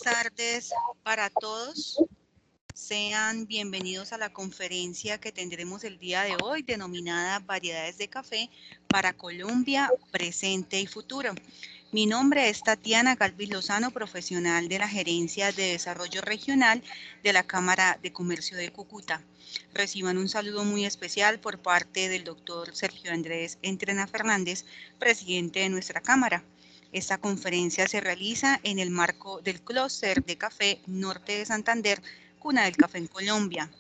tardes para todos. Sean bienvenidos a la conferencia que tendremos el día de hoy, denominada Variedades de Café para Colombia, Presente y Futuro. Mi nombre es Tatiana Galvis Lozano, profesional de la Gerencia de Desarrollo Regional de la Cámara de Comercio de Cúcuta. Reciban un saludo muy especial por parte del doctor Sergio Andrés Entrena Fernández, presidente de nuestra Cámara. Esta conferencia se realiza en el marco del Clúster de Café Norte de Santander, Cuna del Café en Colombia.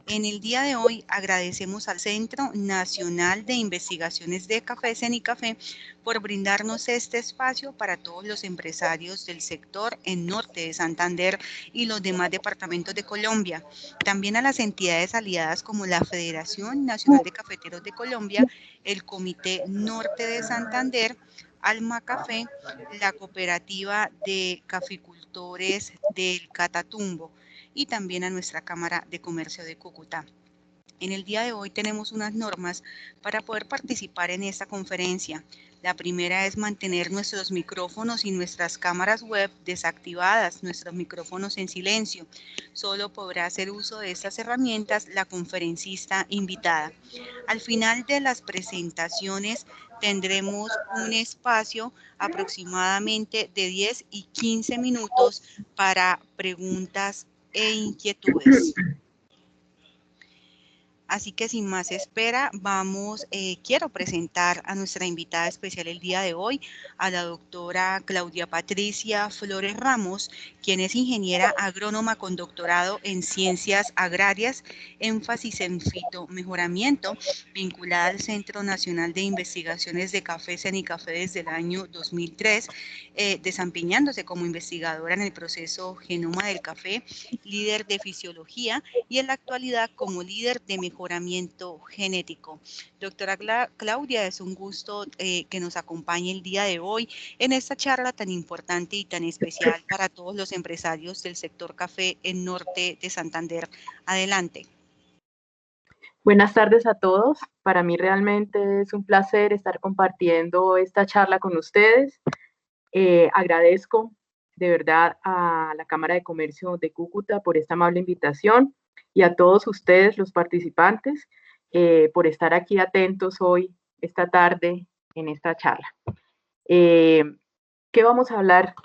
En el día de hoy agradecemos al Centro Nacional de Investigaciones de Café, CENICAFé, por brindarnos este espacio para todos los empresarios del sector en Norte de Santander y los demás departamentos de Colombia. También a las entidades aliadas como la Federación Nacional de Cafeteros de Colombia, el Comité Norte de Santander, Alma Café, la Cooperativa de Caficultores del Catatumbo y también a nuestra Cámara de Comercio de Cúcuta. En el día de hoy tenemos unas normas para poder participar en esta conferencia. La primera es mantener nuestros micrófonos y nuestras cámaras web desactivadas, nuestros micrófonos en silencio. Solo podrá hacer uso de estas herramientas la conferencista invitada. Al final de las presentaciones tendremos un espacio aproximadamente de 10 y 15 minutos para preguntas e inquietudes. Así que sin más espera, quiero presentar a nuestra invitada especial el día de hoy, a la doctora Claudia Patricia Flores Ramos, quien es ingeniera agrónoma con doctorado en Ciencias Agrarias, énfasis en fitomejoramiento, vinculada al Centro Nacional de Investigaciones de Café, CENICAFé, desde el año 2003, desempeñándose como investigadora en el proceso Genoma del Café, líder de fisiología y en la actualidad como líder de mejoramiento genético. Doctora Claudia, es un gusto que nos acompañe el día de hoy en esta charla tan importante y tan especial para todos los empresarios del sector café en Norte de Santander. Adelante. Buenas tardes a todos. Para mí realmente es un placer estar compartiendo esta charla con ustedes. Agradezco de verdad a la Cámara de Comercio de Cúcuta por esta amable invitación y a todos ustedes, los participantes, por estar aquí atentos hoy, esta tarde, en esta charla. ¿Qué vamos a hablar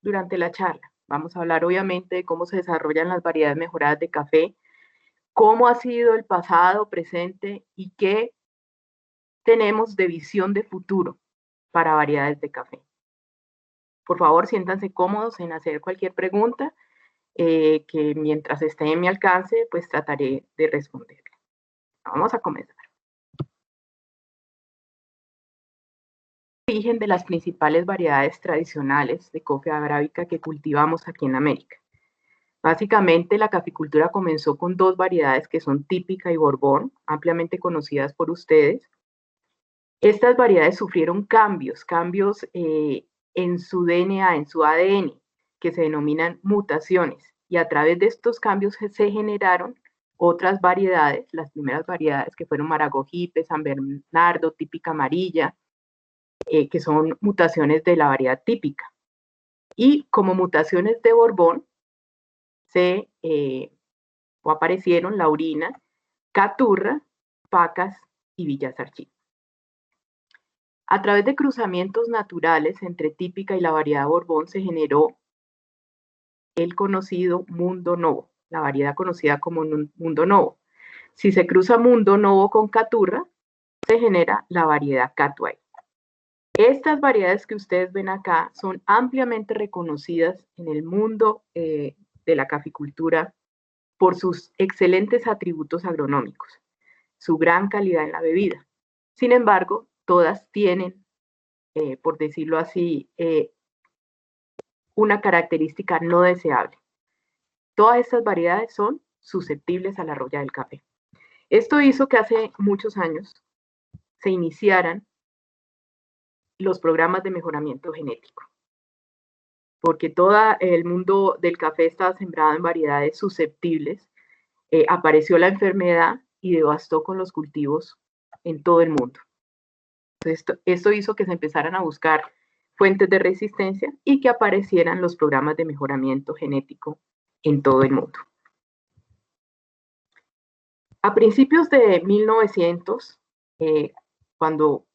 durante la charla? Vamos a hablar obviamente de cómo se desarrollan las variedades mejoradas de café, cómo ha sido el pasado, presente y qué tenemos de visión de futuro para variedades de café. Por favor, siéntanse cómodos en hacer cualquier pregunta que mientras esté en mi alcance, pues trataré de responderla. Vamos a comenzar. Origen de las principales variedades tradicionales de coffea arábica que cultivamos aquí en América. Básicamente, la caficultura comenzó con dos variedades que son típica y borbón, ampliamente conocidas por ustedes. Estas variedades sufrieron cambios en su DNA, en su ADN, que se denominan mutaciones, y a través de estos cambios se generaron otras variedades, las primeras variedades que fueron Maragogipe, San Bernardo, típica amarilla, que son mutaciones de la variedad típica. Y como mutaciones de Borbón, aparecieron Laurina, Caturra, Pacas y Villasarchí. A través de cruzamientos naturales entre típica y la variedad Borbón se generó el conocido Mundo Novo, la variedad conocida como Mundo Novo. Si se cruza Mundo Novo con Caturra, se genera la variedad Catuay. Estas variedades que ustedes ven acá son ampliamente reconocidas en el mundo de la caficultura por sus excelentes atributos agronómicos, su gran calidad en la bebida. Sin embargo, todas tienen, por decirlo así, una característica no deseable. Todas estas variedades son susceptibles a la roya del café. Esto hizo que hace muchos años se iniciaran los programas de mejoramiento genético, porque todo el mundo del café estaba sembrado en variedades susceptibles. Apareció la enfermedad y devastó con los cultivos en todo el mundo. Entonces, esto hizo que se empezaran a buscar fuentes de resistencia y que aparecieran los programas de mejoramiento genético en todo el mundo. A principios de 1900, cuando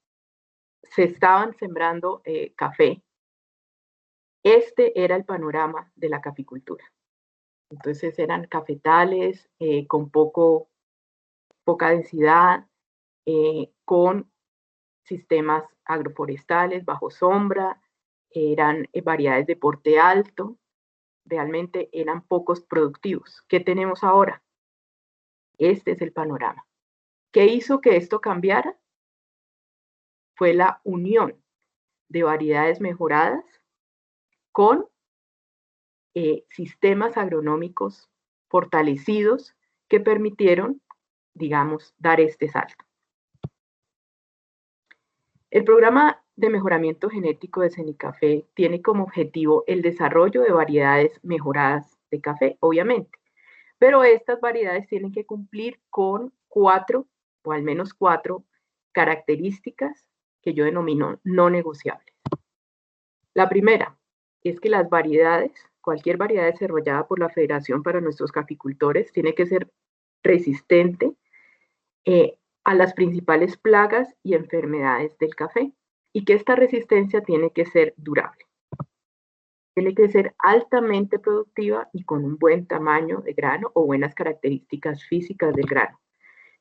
se estaban sembrando café, este era el panorama de la caficultura. Entonces eran cafetales con poca densidad, con sistemas agroforestales bajo sombra, eran variedades de porte alto, realmente eran pocos productivos. ¿Qué tenemos ahora? Este es el panorama. ¿Qué hizo que esto cambiara? Fue la unión de variedades mejoradas con sistemas agronómicos fortalecidos que permitieron, digamos, dar este salto. El programa de mejoramiento genético de Cenicafé tiene como objetivo el desarrollo de variedades mejoradas de café, obviamente, pero estas variedades tienen que cumplir con 4, o al menos 4, características que yo denomino no negociables. La primera es que las variedades, cualquier variedad desarrollada por la Federación para nuestros caficultores, tiene que ser resistente a las principales plagas y enfermedades del café, y que esta resistencia tiene que ser durable. Tiene que ser altamente productiva y con un buen tamaño de grano o buenas características físicas del grano.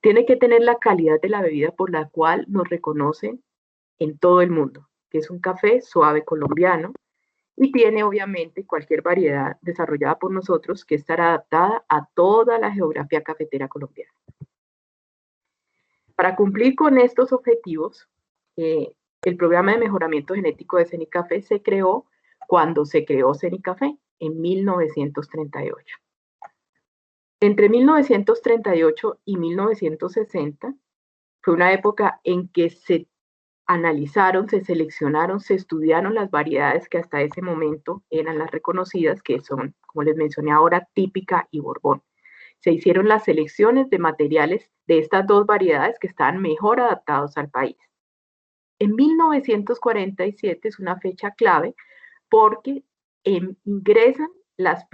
Tiene que tener la calidad de la bebida por la cual nos reconocen en todo el mundo, que es un café suave colombiano, y tiene obviamente cualquier variedad desarrollada por nosotros que estará adaptada a toda la geografía cafetera colombiana. Para cumplir con estos objetivos, el programa de mejoramiento genético de Cenicafé se creó cuando se creó Cenicafé en 1938. Entre 1938 y 1960 fue una época en que se analizaron, se seleccionaron, se estudiaron las variedades que hasta ese momento eran las reconocidas, que son, como les mencioné ahora, típica y Borbón. Se hicieron las selecciones de materiales de estas dos variedades que estaban mejor adaptados al país. En 1947 es una fecha clave porque ingresan los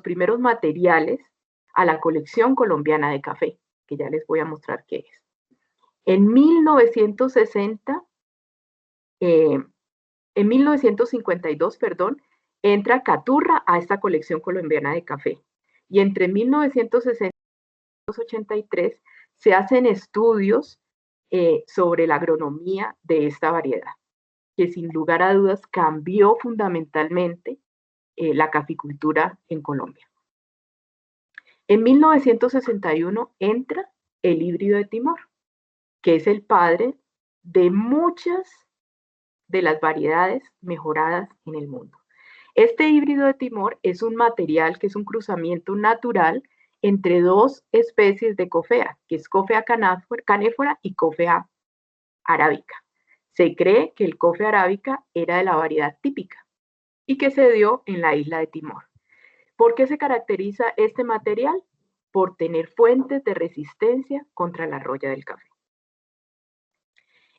primeros materiales a la colección colombiana de café, que ya les voy a mostrar qué es. En 1952, entra Caturra a esta colección colombiana de café. Y entre 1960 y 1983 se hacen estudios sobre la agronomía de esta variedad, que sin lugar a dudas cambió fundamentalmente la caficultura en Colombia. En 1961 entra el híbrido de Timor, que es el padre de muchas de las variedades mejoradas en el mundo. Este híbrido de Timor es un material que es un cruzamiento natural entre dos especies de cofea, que es Coffea canephora y Coffea arábica. Se cree que el Coffea arábica era de la variedad típica y que se dio en la isla de Timor. ¿Por qué se caracteriza este material? Por tener fuentes de resistencia contra la roya del café.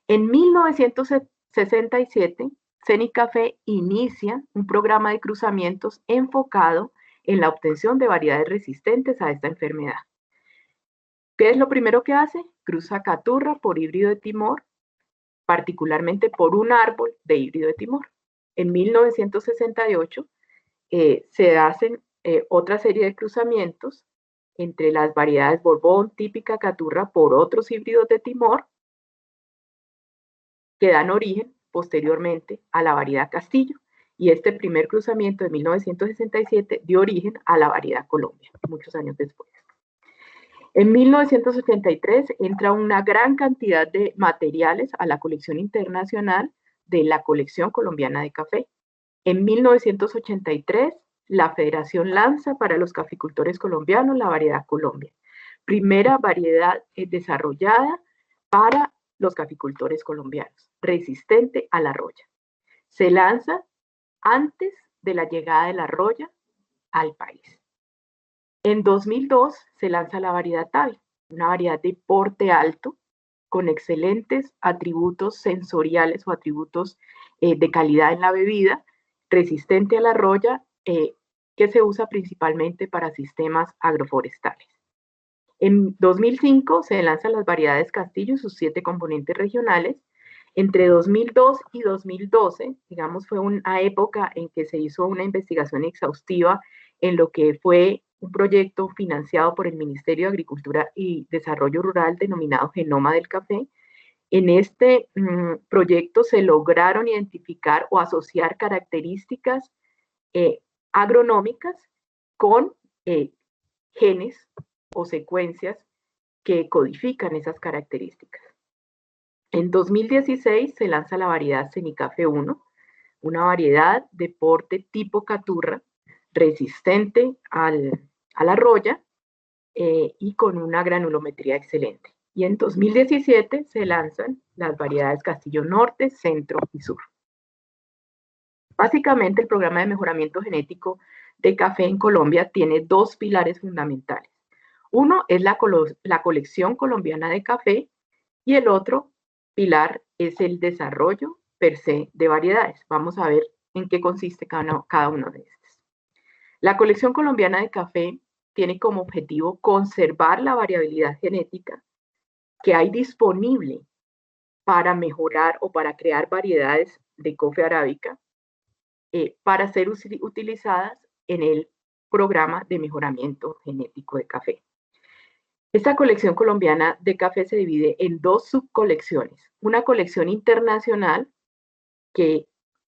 En 1967, Cenicafé inicia un programa de cruzamientos enfocado en la obtención de variedades resistentes a esta enfermedad. ¿Qué es lo primero que hace? Cruza Caturra por híbrido de Timor, particularmente por un árbol de híbrido de Timor. En 1968 se hacen otra serie de cruzamientos entre las variedades Borbón, típica, Caturra, por otros híbridos de Timor, que dan origen posteriormente a la variedad Castillo, y este primer cruzamiento de 1967 dio origen a la variedad Colombia, muchos años después. En 1983 entra una gran cantidad de materiales a la colección internacional de la colección colombiana de café. En 1983, la Federación lanza para los caficultores colombianos la variedad Colombia, primera variedad desarrollada para los caficultores colombianos, resistente a la roya. Se lanza antes de la llegada de la roya al país. En 2002 se lanza la variedad Tavi, una variedad de porte alto con excelentes atributos sensoriales o atributos de calidad en la bebida, resistente a la roya, que se usa principalmente para sistemas agroforestales. En 2005 se lanzan las variedades Castillo y sus 7 componentes regionales. Entre 2002 y 2012, digamos, fue una época en que se hizo una investigación exhaustiva en lo que fue un proyecto financiado por el Ministerio de Agricultura y Desarrollo Rural denominado Genoma del Café. En este proyecto se lograron identificar o asociar características agronómicas con genes o secuencias que codifican esas características. En 2016 se lanza la variedad Cenicafé 1, una variedad de porte tipo caturra, resistente a la roya y con una granulometría excelente. Y en 2017 se lanzan las variedades Castillo Norte, Centro y Sur. Básicamente, el programa de mejoramiento genético de café en Colombia tiene 2 pilares fundamentales. Uno es la colección colombiana de café y el otro pilar es el desarrollo per se de variedades. Vamos a ver en qué consiste cada uno de estos. La colección colombiana de café tiene como objetivo conservar la variabilidad genética que hay disponible para mejorar o para crear variedades de coffea arábica para ser utilizadas en el programa de mejoramiento genético de café. Esta colección colombiana de café se divide en 2 subcolecciones. Una colección internacional que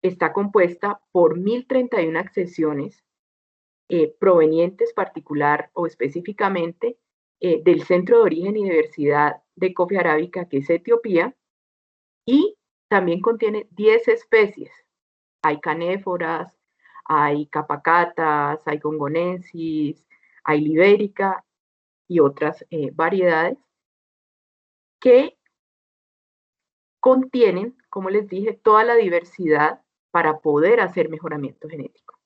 está compuesta por 1031 accesiones provenientes particular o específicamente del centro de origen y diversidad de coffea arábica, que es Etiopía, y también contiene 10 especies. Hay canéforas, hay capacatas, hay congonensis, hay libérica y otras variedades que contienen, como les dije, toda la diversidad para poder hacer mejoramiento genético.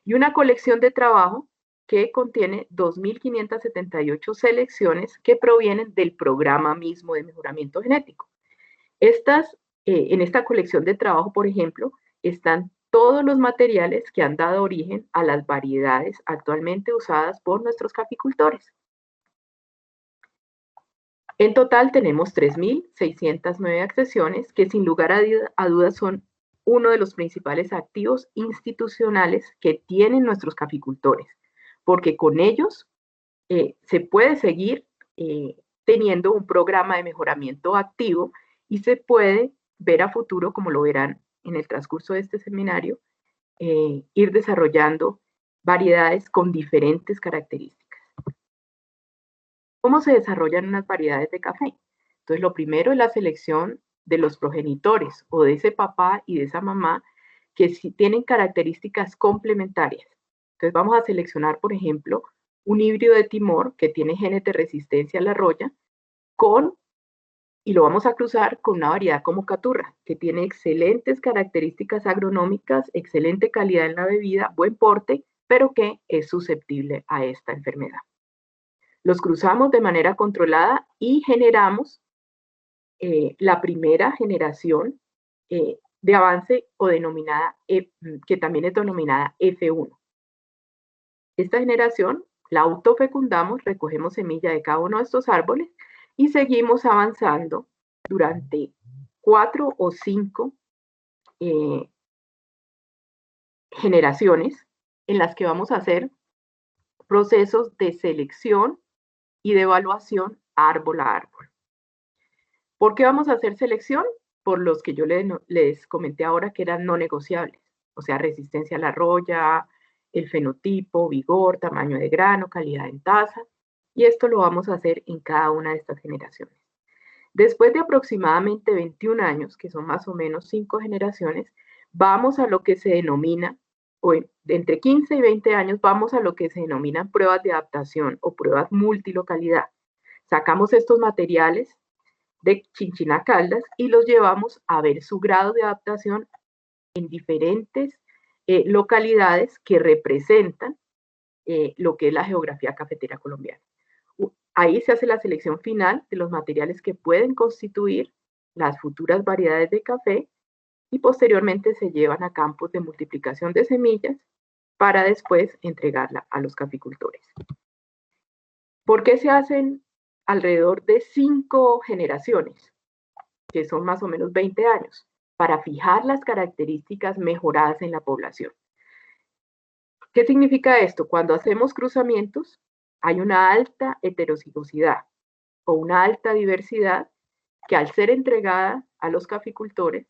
Y una colección de trabajo que contiene 2.578 selecciones que provienen del programa mismo de mejoramiento genético. En esta colección de trabajo, por ejemplo, están todos los materiales que han dado origen a las variedades actualmente usadas por nuestros caficultores. En total tenemos 3.609 accesiones que sin lugar a dudas son uno de los principales activos institucionales que tienen nuestros caficultores, porque con ellos se puede seguir teniendo un programa de mejoramiento activo y se puede ver a futuro, como lo verán en el transcurso de este seminario, ir desarrollando variedades con diferentes características. ¿Cómo se desarrollan unas variedades de café? Entonces, lo primero es la selección de los progenitores o de ese papá y de esa mamá que sí tienen características complementarias. Entonces, vamos a seleccionar, por ejemplo, un híbrido de Timor que tiene genes de resistencia a la roya y lo vamos a cruzar con una variedad como Caturra, que tiene excelentes características agronómicas, excelente calidad en la bebida, buen porte, pero que es susceptible a esta enfermedad. Los cruzamos de manera controlada y generamos la primera generación de avance o denominada, que también es denominada F1. Esta generación la autofecundamos, recogemos semilla de cada uno de estos árboles y seguimos avanzando durante 4 o 5 generaciones en las que vamos a hacer procesos de selección y de evaluación árbol a árbol. ¿Por qué vamos a hacer selección? Por los que yo les comenté ahora que eran no negociables, o sea, resistencia a la roya, el fenotipo, vigor, tamaño de grano, calidad en taza, y esto lo vamos a hacer en cada una de estas generaciones. Después de aproximadamente 21 años, que son más o menos 5 generaciones, vamos a lo que se denomina, o entre 15 y 20 años, vamos a lo que se denominan pruebas de adaptación o pruebas multilocalidad. Sacamos estos materiales de Chinchina Caldas y los llevamos a ver su grado de adaptación en diferentes localidades que representan lo que es la geografía cafetera colombiana. Ahí se hace la selección final de los materiales que pueden constituir las futuras variedades de café y posteriormente se llevan a campos de multiplicación de semillas para después entregarla a los caficultores. ¿Por qué se hacen alrededor de 5 generaciones, que son más o menos 20 años, para fijar las características mejoradas en la población? ¿Qué significa esto? Cuando hacemos cruzamientos, hay una alta heterocigosidad o una alta diversidad que al ser entregada a los caficultores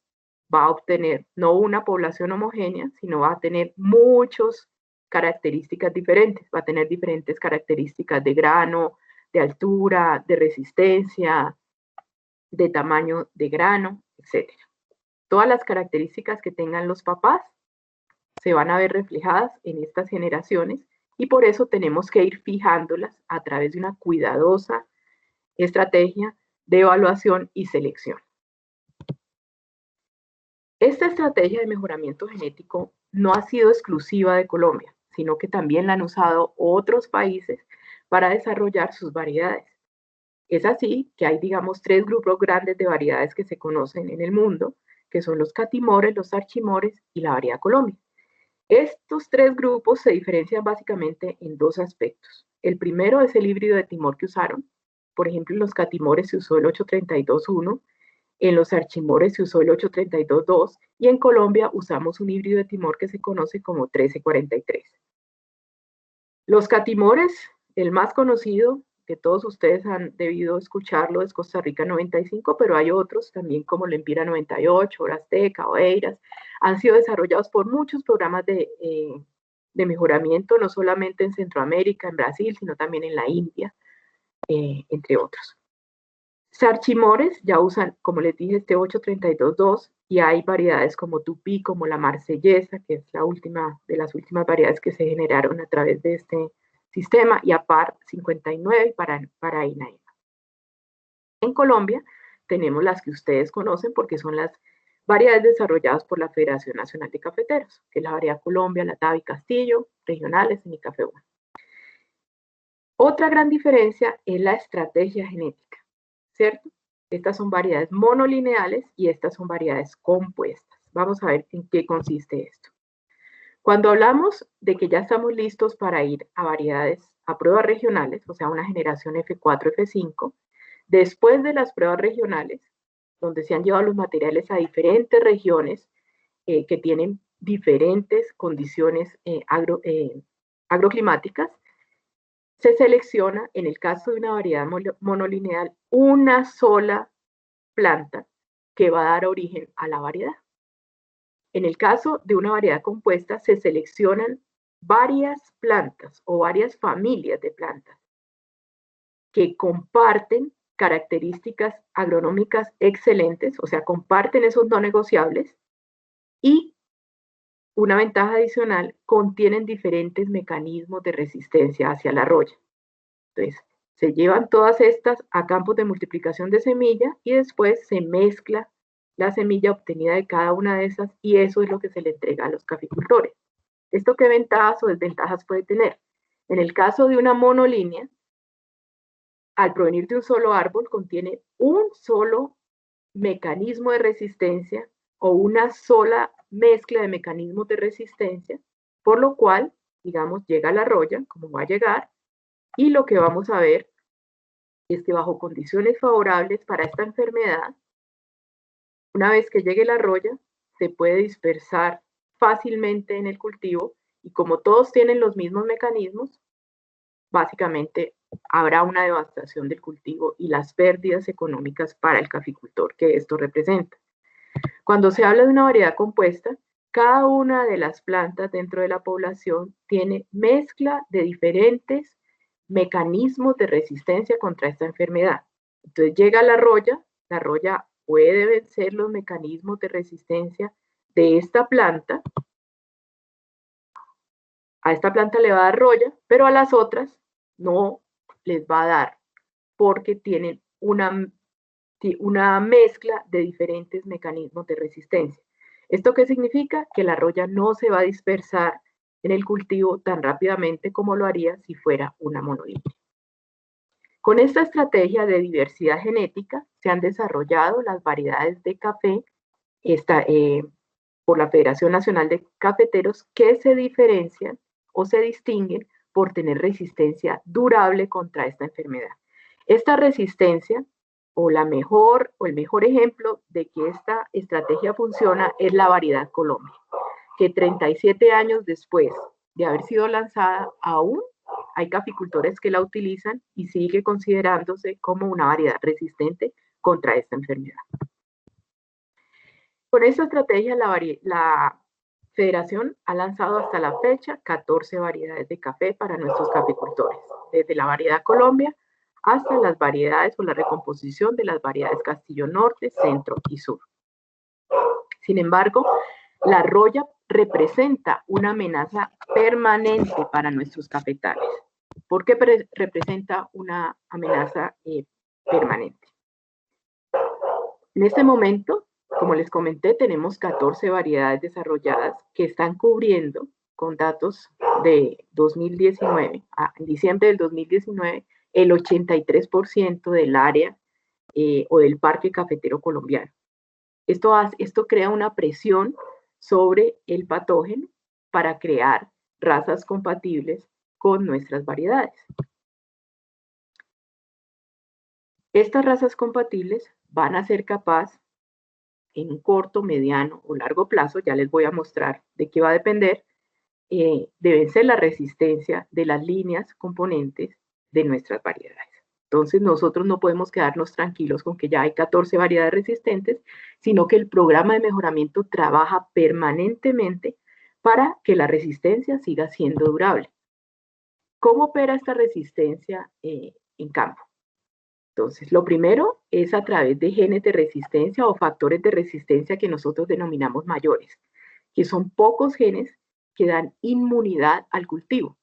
va a obtener no una población homogénea, sino va a tener muchas características diferentes. Va a tener diferentes características de grano, de altura, de resistencia, de tamaño de grano, etc. Todas las características que tengan los papás se van a ver reflejadas en estas generaciones y por eso tenemos que ir fijándolas a través de una cuidadosa estrategia de evaluación y selección. Esta estrategia de mejoramiento genético no ha sido exclusiva de Colombia, sino que también la han usado otros países para desarrollar sus variedades. Es así que hay, digamos, 3 grupos grandes de variedades que se conocen en el mundo, que son los catimores, los archimores y la variedad Colombia. Estos 3 grupos se diferencian básicamente en 2 aspectos. El primero es el híbrido de timor que usaron. Por ejemplo, en los catimores se usó el 832.1, en los archimores se usó el 832.2 y en Colombia usamos un híbrido de timor que se conoce como 1343. Los catimores, el más conocido, que todos ustedes han debido escucharlo, es Costa Rica 95, pero hay otros también como el Empira 98, Azteca, Oeiras, han sido desarrollados por muchos programas de mejoramiento, no solamente en Centroamérica, en Brasil, sino también en la India, entre otros. Archimores ya usan, como les dije, este 832.2 y hay variedades como Tupí, como la Marsellesa, que es la última de las últimas variedades que se generaron a través de este sistema, y APAR 59 para INAEMA. En Colombia tenemos las que ustedes conocen porque son las variedades desarrolladas por la Federación Nacional de Cafeteros, que es la variedad Colombia, la Tabi Castillo, regionales y Café 1. Otra gran diferencia es la estrategia genética, ¿cierto? Estas son variedades monolineales y estas son variedades compuestas. Vamos a ver en qué consiste esto. Cuando hablamos de que ya estamos listos para ir a variedades, a pruebas regionales, o sea, una generación F4, F5, después de las pruebas regionales, donde se han llevado los materiales a diferentes regiones que tienen diferentes condiciones agroclimáticas, se selecciona, en el caso de una variedad monolineal, una sola planta que va a dar origen a la variedad. En el caso de una variedad compuesta, se seleccionan varias plantas o varias familias de plantas que comparten características agronómicas excelentes, o sea, comparten esos no negociables y una ventaja adicional, contienen diferentes mecanismos de resistencia hacia la roya. Entonces, se llevan todas estas a campos de multiplicación de semilla y después se mezcla la semilla obtenida de cada una de esas y eso es lo que se le entrega a los caficultores. ¿Esto qué ventajas o desventajas puede tener? En el caso de una monolínea, al provenir de un solo árbol, contiene un solo mecanismo de resistencia o una sola mezcla de mecanismos de resistencia, por lo cual, digamos, llega la roya, como va a llegar, y lo que vamos a ver es que bajo condiciones favorables para esta enfermedad, una vez que llegue la roya, se puede dispersar fácilmente en el cultivo y como todos tienen los mismos mecanismos, básicamente habrá una devastación del cultivo y las pérdidas económicas para el caficultor que esto representa. Cuando se habla de una variedad compuesta, cada una de las plantas dentro de la población tiene mezcla de diferentes mecanismos de resistencia contra esta enfermedad. Entonces llega la roya puede vencer los mecanismos de resistencia de esta planta. A esta planta le va a dar roya, pero a las otras no les va a dar porque tienen una mezcla de diferentes mecanismos de resistencia. ¿Esto qué significa? Que la roya no se va a dispersar en el cultivo tan rápidamente como lo haría si fuera una monolínea. Con esta estrategia de diversidad genética se han desarrollado las variedades de café por la Federación Nacional de Cafeteros que se diferencian o se distinguen por tener resistencia durable contra esta enfermedad. Esta resistencia o el mejor ejemplo de que esta estrategia funciona es la variedad Colombia, que 37 años después de haber sido lanzada, aún hay caficultores que la utilizan y sigue considerándose como una variedad resistente contra esta enfermedad. Con esta estrategia, la Federación ha lanzado hasta la fecha 14 variedades de café para nuestros caficultores, desde la variedad Colombia hasta las variedades o la recomposición de las variedades Castillo Norte, Centro y Sur. Sin embargo, la roya representa una amenaza permanente para nuestros cafetales. ¿Por qué representa una amenaza permanente? En este momento, como les comenté, tenemos 14 variedades desarrolladas que están cubriendo, con datos de 2019, en diciembre del 2019, el 83% del área o del parque cafetero colombiano. Esto crea una presión sobre el patógeno para crear razas compatibles con nuestras variedades. Estas razas compatibles van a ser capaces en un corto, mediano o largo plazo, ya les voy a mostrar de qué va a depender, de vencer la resistencia de las líneas componentes de nuestras variedades. Entonces nosotros no podemos quedarnos tranquilos con que ya hay 14 variedades resistentes, sino que el programa de mejoramiento trabaja permanentemente para que la resistencia siga siendo durable. ¿Cómo opera esta resistencia en campo? Entonces, lo primero es a través de genes de resistencia o factores de resistencia que nosotros denominamos mayores, que son pocos genes que dan inmunidad al cultivo.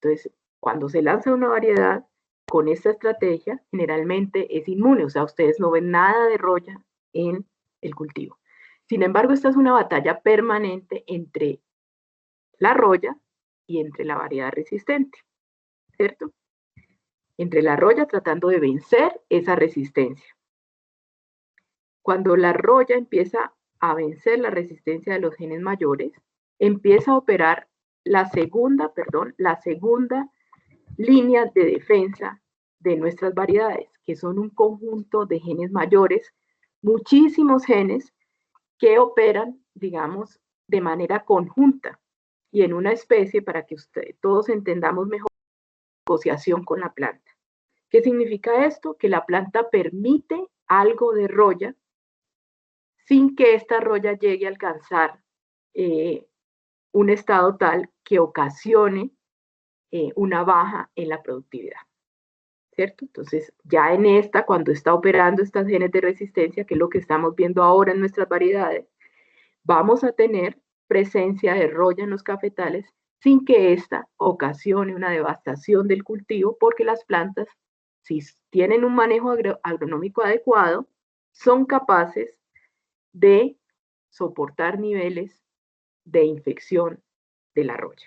Entonces, cuando se lanza una variedad con esta estrategia, generalmente es inmune, o sea, ustedes no ven nada de roya en el cultivo. Sin embargo, esta es una batalla permanente entre la roya y entre la variedad resistente, ¿cierto? Entre la roya tratando de vencer esa resistencia. Cuando la roya empieza a vencer la resistencia de los genes mayores, empieza a operar la segunda línea de defensa de nuestras variedades, que son un conjunto de genes mayores, muchísimos genes que operan, digamos, de manera conjunta y en una especie, para que todos entendamos mejor, negociación con la planta. ¿Qué significa esto? Que la planta permite algo de roya sin que esta roya llegue a alcanzar un estado tal que ocasione una baja en la productividad, ¿cierto? Entonces, ya en cuando está operando estas genes de resistencia, que es lo que estamos viendo ahora en nuestras variedades, vamos a tener presencia de roya en los cafetales sin que esta ocasione una devastación del cultivo, porque las plantas, si tienen un manejo agronómico adecuado, son capaces de soportar niveles de infección de la roya,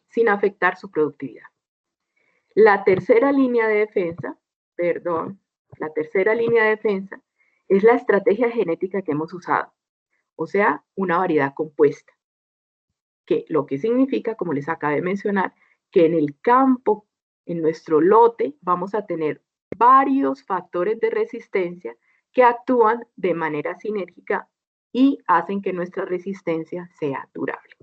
sin afectar su productividad. La tercera línea de defensa es la estrategia genética que hemos usado, o sea, una variedad compuesta, que lo que significa, como les acabé de mencionar, que en el campo, en nuestro lote, vamos a tener varios factores de resistencia que actúan de manera sinérgica y hacen que nuestra resistencia sea durable.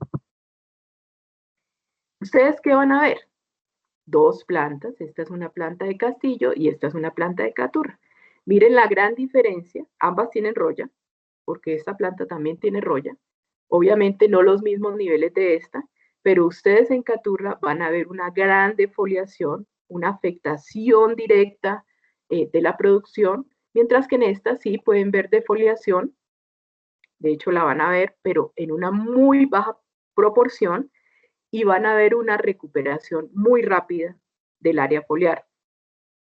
¿Ustedes qué van a ver? Dos plantas, esta es una planta de Castillo y esta es una planta de Caturra. Miren la gran diferencia, ambas tienen roya, porque esta planta también tiene roya. Obviamente no los mismos niveles de esta, pero ustedes en Caturra van a ver una gran defoliación, una afectación directa de la producción, mientras que en esta sí pueden ver defoliación, de hecho la van a ver, pero en una muy baja proporción, y van a ver una recuperación muy rápida del área foliar,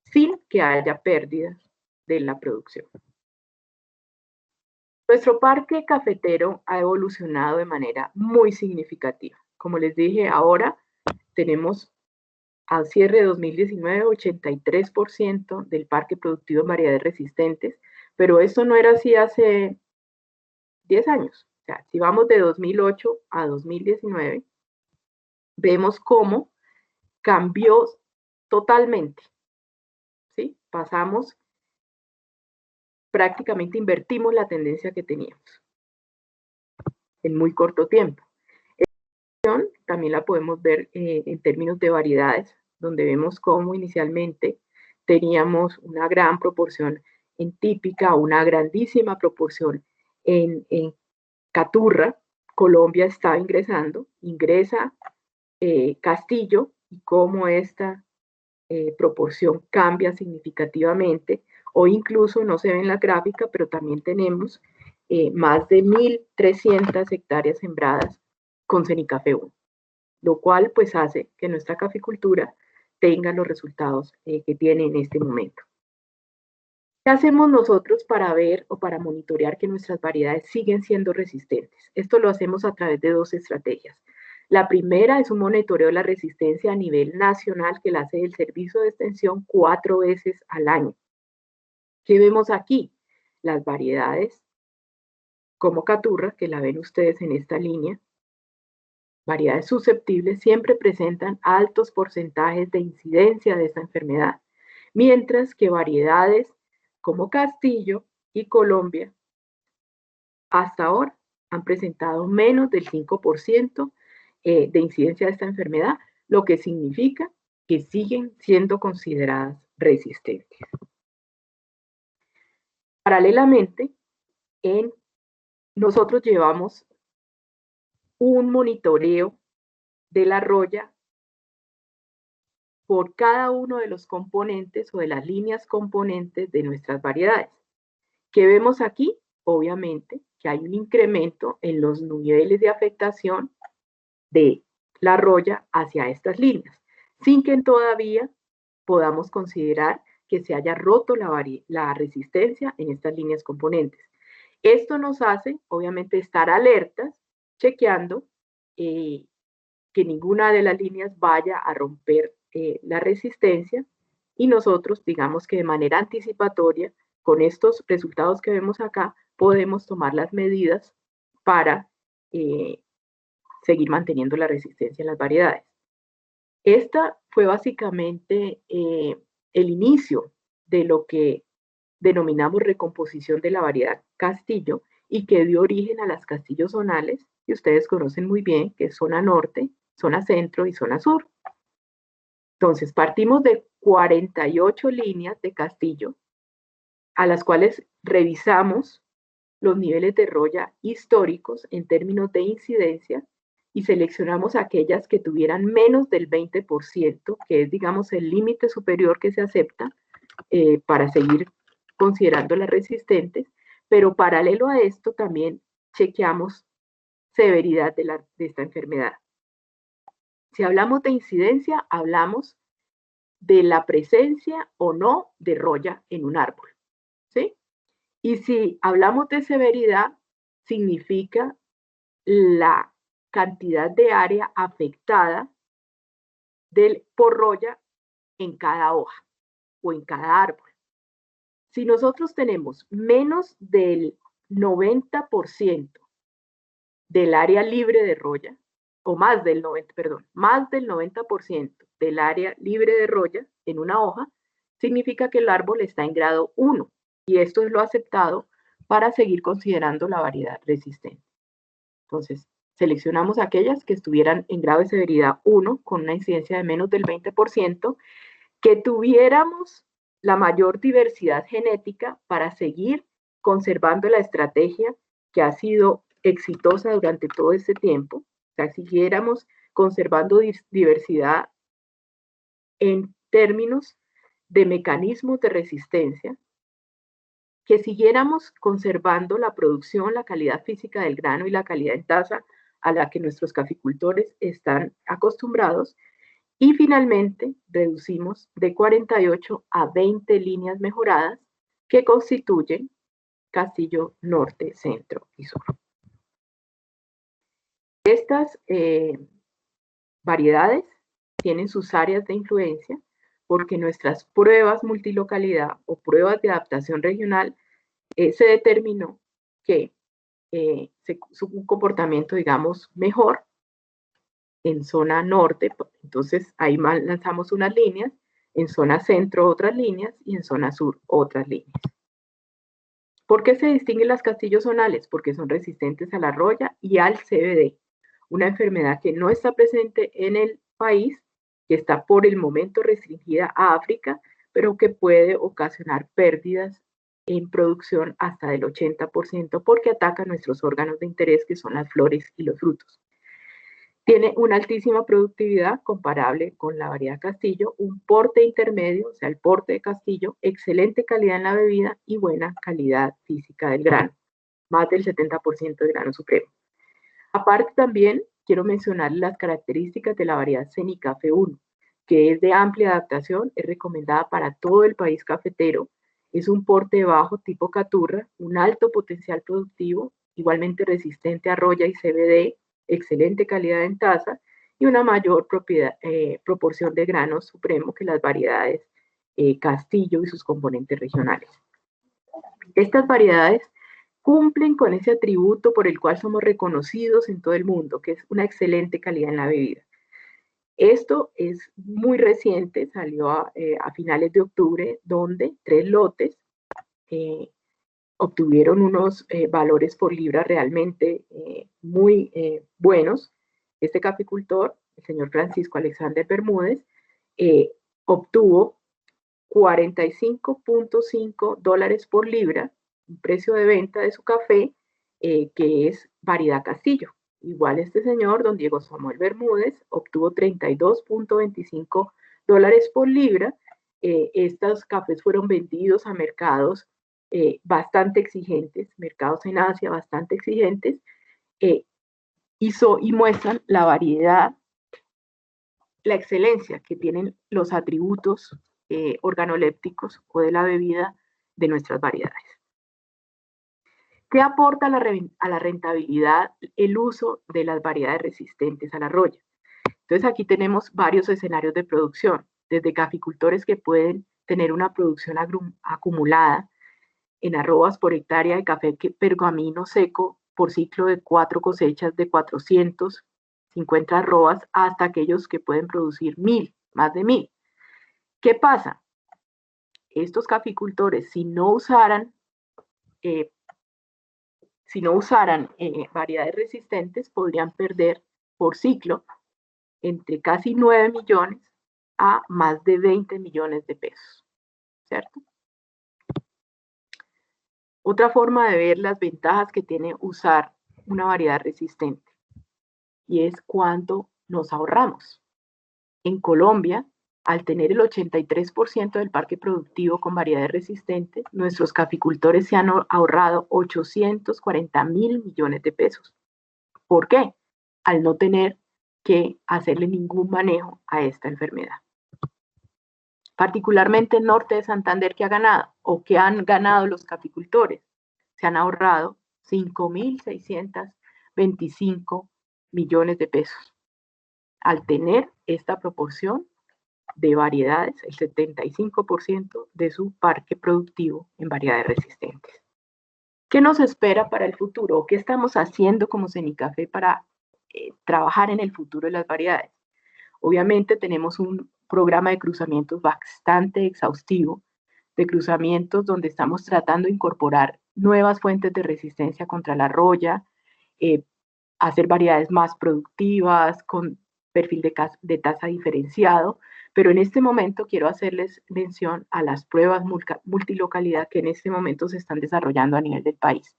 sin que haya pérdidas de la producción. Nuestro parque cafetero ha evolucionado de manera muy significativa. Como les dije, ahora tenemos Al cierre de 2019, 83% del parque productivo en variedades resistentes, pero esto no era así hace 10 años. O sea, si vamos de 2008 a 2019, vemos cómo cambió totalmente, ¿sí? Pasamos, prácticamente invertimos la tendencia que teníamos en muy corto tiempo. También la podemos ver en términos de variedades, donde vemos cómo inicialmente teníamos una gran proporción en típica, una grandísima proporción en caturra. Colombia está ingresa Castillo, y cómo esta proporción cambia significativamente, o incluso no se ve en la gráfica, pero también tenemos más de 1.300 hectáreas sembradas con Cenicafé 1, lo cual pues hace que nuestra caficultura tenga los resultados que tiene en este momento. ¿Qué hacemos nosotros para ver o para monitorear que nuestras variedades siguen siendo resistentes? Esto lo hacemos a través de dos estrategias. La primera es un monitoreo de la resistencia a nivel nacional que la hace el Servicio de Extensión 4 veces al año. ¿Qué vemos aquí? Las variedades como caturra, que la ven ustedes en esta línea, variedades susceptibles, siempre presentan altos porcentajes de incidencia de esta enfermedad, mientras que variedades como Castillo y Colombia hasta ahora han presentado menos del 5% de incidencia de esta enfermedad, lo que significa que siguen siendo consideradas resistentes. Paralelamente, nosotros llevamos un monitoreo de la roya por cada uno de los componentes o de las líneas componentes de nuestras variedades. ¿Qué vemos aquí? Obviamente que hay un incremento en los niveles de afectación de la roya hacia estas líneas, sin que todavía podamos considerar que se haya roto la resistencia en estas líneas componentes. Esto nos hace, obviamente, estar alertas, chequeando que ninguna de las líneas vaya a romper la resistencia, y nosotros, digamos que de manera anticipatoria, con estos resultados que vemos acá, podemos tomar las medidas para seguir manteniendo la resistencia en las variedades. Esta fue básicamente el inicio de lo que denominamos recomposición de la variedad Castillo, y que dio origen a las castillos zonales, que ustedes conocen muy bien, que es zona norte, zona centro y zona sur. Entonces, partimos de 48 líneas de castillo, a las cuales revisamos los niveles de roya históricos en términos de incidencia, y seleccionamos aquellas que tuvieran menos del 20%, que es, digamos, el límite superior que se acepta para seguir considerando las resistentes, pero paralelo a esto también chequeamos severidad de esta enfermedad. Si hablamos de incidencia, hablamos de la presencia o no de roya en un árbol, ¿sí? Y si hablamos de severidad, significa la cantidad de área afectada por roya en cada hoja o en cada árbol. Si nosotros tenemos menos del 90% del área libre de roya, o más del 90% del área libre de roya en una hoja, significa que el árbol está en grado 1, y esto es lo aceptado para seguir considerando la variedad resistente. Entonces, seleccionamos aquellas que estuvieran en grado de severidad 1, con una incidencia de menos del 20%, que tuviéramos la mayor diversidad genética para seguir conservando la estrategia que ha sido exitosa durante todo este tiempo. O sea, siguiéramos conservando diversidad en términos de mecanismos de resistencia, que siguiéramos conservando la producción, la calidad física del grano y la calidad en taza a la que nuestros caficultores están acostumbrados, y finalmente reducimos de 48 a 20 líneas mejoradas que constituyen Castillo Norte, Centro y Sur. Estas variedades tienen sus áreas de influencia porque nuestras pruebas multilocalidad o pruebas de adaptación regional se determinó que un comportamiento, digamos, mejor en zona norte, entonces ahí lanzamos unas líneas, en zona centro otras líneas y en zona sur otras líneas. ¿Por qué se distinguen las castillos zonales? Porque son resistentes a la roya y al CBD, una enfermedad que no está presente en el país, que está por el momento restringida a África, pero que puede ocasionar pérdidas en producción hasta del 80% porque ataca nuestros órganos de interés, que son las flores y los frutos. Tiene una altísima productividad comparable con la variedad Castillo, un porte intermedio, o sea, el porte de Castillo, excelente calidad en la bebida y buena calidad física del grano, más del 70% de grano supremo. Aparte también quiero mencionar las características de la variedad Cenicafé 1, que es de amplia adaptación, es recomendada para todo el país cafetero, es un porte bajo tipo caturra, un alto potencial productivo, igualmente resistente a roya y CBD, excelente calidad en taza y una mayor proporción de grano supremo que las variedades Castillo y sus componentes regionales. Estas variedades cumplen con ese atributo por el cual somos reconocidos en todo el mundo, que es una excelente calidad en la bebida. Esto es muy reciente, salió a finales de octubre, donde 3 lotes obtuvieron unos valores por libra realmente muy buenos. Este caficultor, el señor Francisco Alexander Bermúdez, obtuvo $45.5 por libra, un precio de venta de su café, que es variedad Castillo. Igual este señor, don Diego Samuel Bermúdez, obtuvo $32.25 por libra. Estos cafés fueron vendidos a mercados bastante exigentes, mercados en Asia bastante exigentes, y muestran la variedad, la excelencia que tienen los atributos organolépticos o de la bebida de nuestras variedades. ¿Qué aporta a la rentabilidad el uso de las variedades resistentes a la roya? Entonces aquí tenemos varios escenarios de producción, desde caficultores que pueden tener una producción acumulada en arrobas por hectárea de café pergamino seco por ciclo de 4 cosechas de 450 arrobas hasta aquellos que pueden producir 1000, más de 1000. ¿Qué pasa? Estos caficultores, si no usaran variedades resistentes, podrían perder por ciclo entre casi 9 millones a más de 20 millones de pesos, ¿cierto? Otra forma de ver las ventajas que tiene usar una variedad resistente y es cuánto nos ahorramos. En Colombia, al tener el 83% del parque productivo con variedades resistentes, nuestros caficultores se han ahorrado 840.000 millones de pesos. ¿Por qué? Al no tener que hacerle ningún manejo a esta enfermedad. Particularmente el norte de Santander, que ha ganado o que han ganado los caficultores, se han ahorrado 5.625 millones de pesos al tener esta proporción de variedades, el 75% de su parque productivo en variedades resistentes. ¿Qué nos espera para el futuro? ¿Qué estamos haciendo como Cenicafé para trabajar en el futuro de las variedades? Obviamente tenemos un programa de cruzamientos bastante exhaustivo, de cruzamientos donde estamos tratando de incorporar nuevas fuentes de resistencia contra la roya, hacer variedades más productivas, con perfil de tasa diferenciado, pero en este momento quiero hacerles mención a las pruebas multilocalidad que en este momento se están desarrollando a nivel del país.